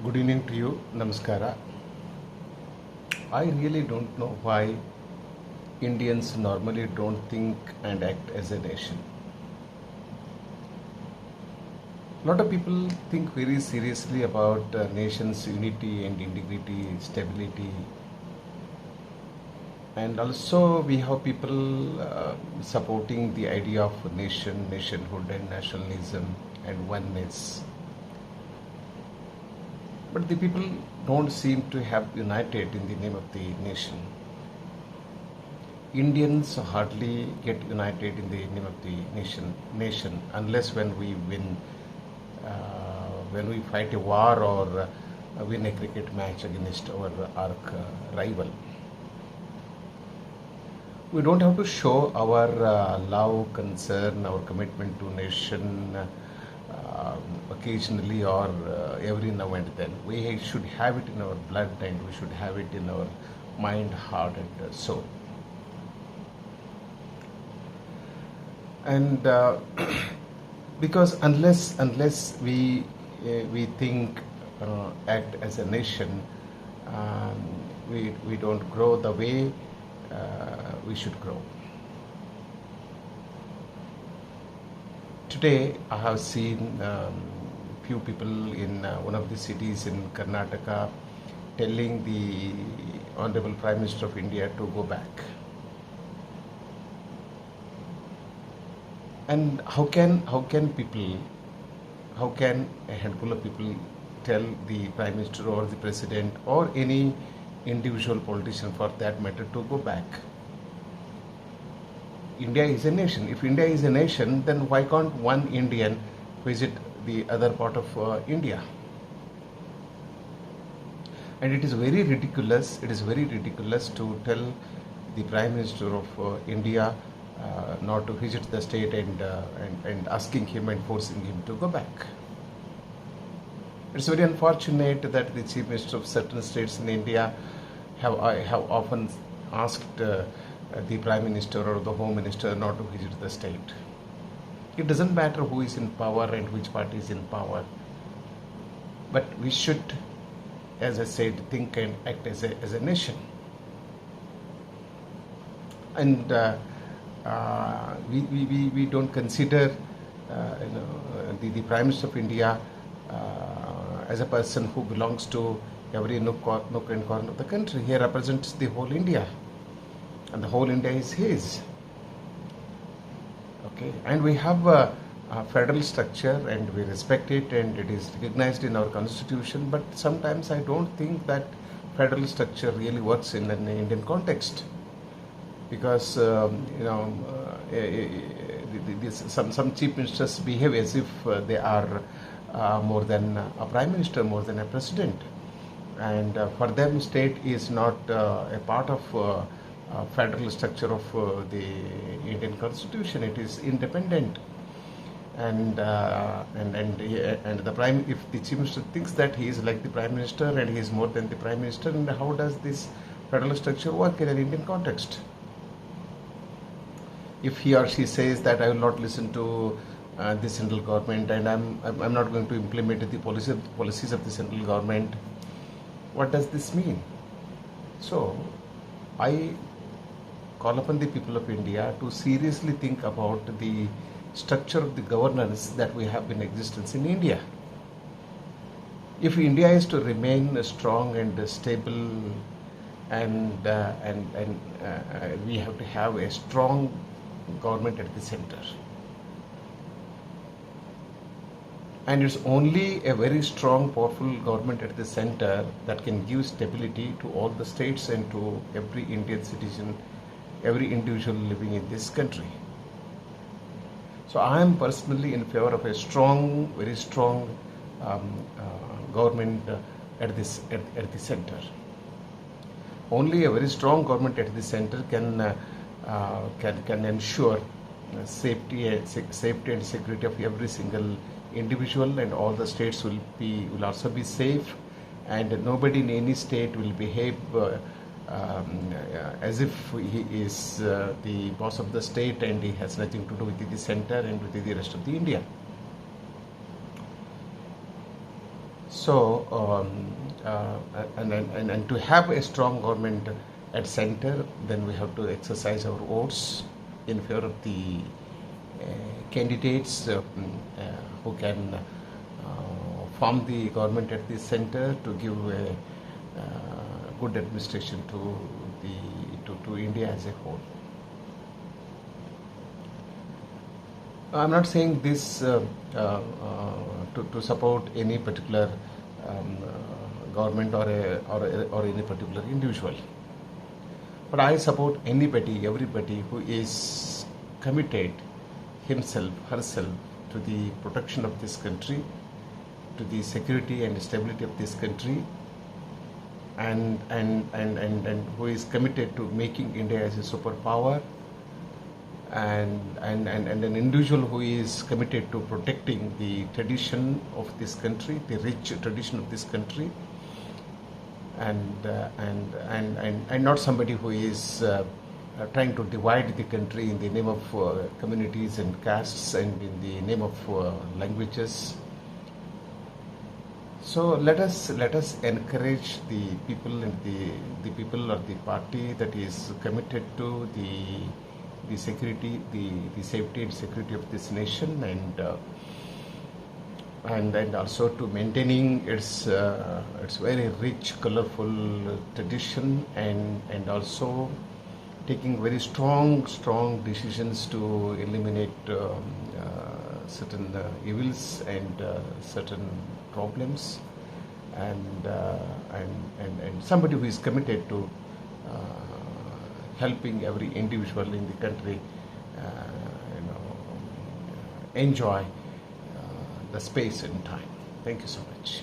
Good evening to you. Namaskara. I really don't know why Indians normally don't think and act as a nation. A lot of people think very seriously about nation's unity and integrity, stability, and also we have people supporting the idea of nation, nationhood, and nationalism and oneness. But the people don't seem to have united in the name of the nation. Indians hardly get united in the name of the nation unless when we win, when we fight a war or win a cricket match against our rival. We don't have to show our love, concern, our commitment to nation occasionally or every now and then. We should have it in our blood and we should have it in our mind, heart, and soul. And because unless we think, act as a nation, we don't grow the way we should grow. Today, I have seen few people in one of the cities in Karnataka telling the Honorable Prime Minister of India to go back. And how can a handful of people tell the Prime Minister or the President or any individual politician for that matter to go back? India is a nation. If India is a nation, then why can't one Indian visit the other part of India? And it is very ridiculous. It is very ridiculous to tell the Prime Minister of India not to visit the state and asking him and forcing him to go back. It's very unfortunate that the Chief Minister of certain states in India have often asked the Prime Minister or the Home Minister not to visit the state. It doesn't matter who is in power and which party is in power, but we should, as I said, think and act as a nation. And we don't consider the Prime Minister of India as a person who belongs to every nook and corner of the country. He represents the whole India, and the whole India is his. Okay, and we have a federal structure, and we respect it, and it is recognized in our constitution. But sometimes I don't think that federal structure really works in an Indian context, because some chief ministers behave as if they are more than a prime minister, more than a president, and for them state is not a part of federal structure of the Indian constitution. It is independent, and the prime, if the chief minister thinks that he is like the prime minister and he is more than the prime minister, and how does this federal structure work in an Indian context? If he or she says that I will not listen to the central government and I'm not going to implement the policies of the central government, what does this mean? So I call upon the people of India to seriously think about the structure of the governance that we have in existence in India. If India is to remain strong and stable, and we have to have a strong government at the center. And it's only a very strong, powerful government at the center that can give stability to all the states and to every Indian citizen, every individual living in this country. So I am personally in favor of a strong, very strong government at the center. Only a very strong government at the center can ensure safety and security of every single individual, and all the states will also be safe, and nobody in any state will behave as if he is the boss of the state and he has nothing to do with the center and with the rest of the India. So, and to have a strong government at center, then we have to exercise our votes in favor of the candidates who can form the government at the center to give a good administration to India as a whole. I'm not saying this to support any particular government or any particular individual, but I support anybody, everybody who is committed himself, herself to the protection of this country, to the security and stability of this country, and who is committed to making India as a superpower, and an individual who is committed to protecting the tradition of this country, the rich tradition of this country, and not somebody who is trying to divide the country in the name of communities and castes and in the name of languages. So let us encourage the people and the people or the party that is committed to the security, the safety and security of this nation, and also to maintaining its very rich, colorful tradition, and also taking very strong decisions to eliminate certain evils and certain problems, and somebody who is committed to helping every individual in the country enjoy the space and time. Thank you so much.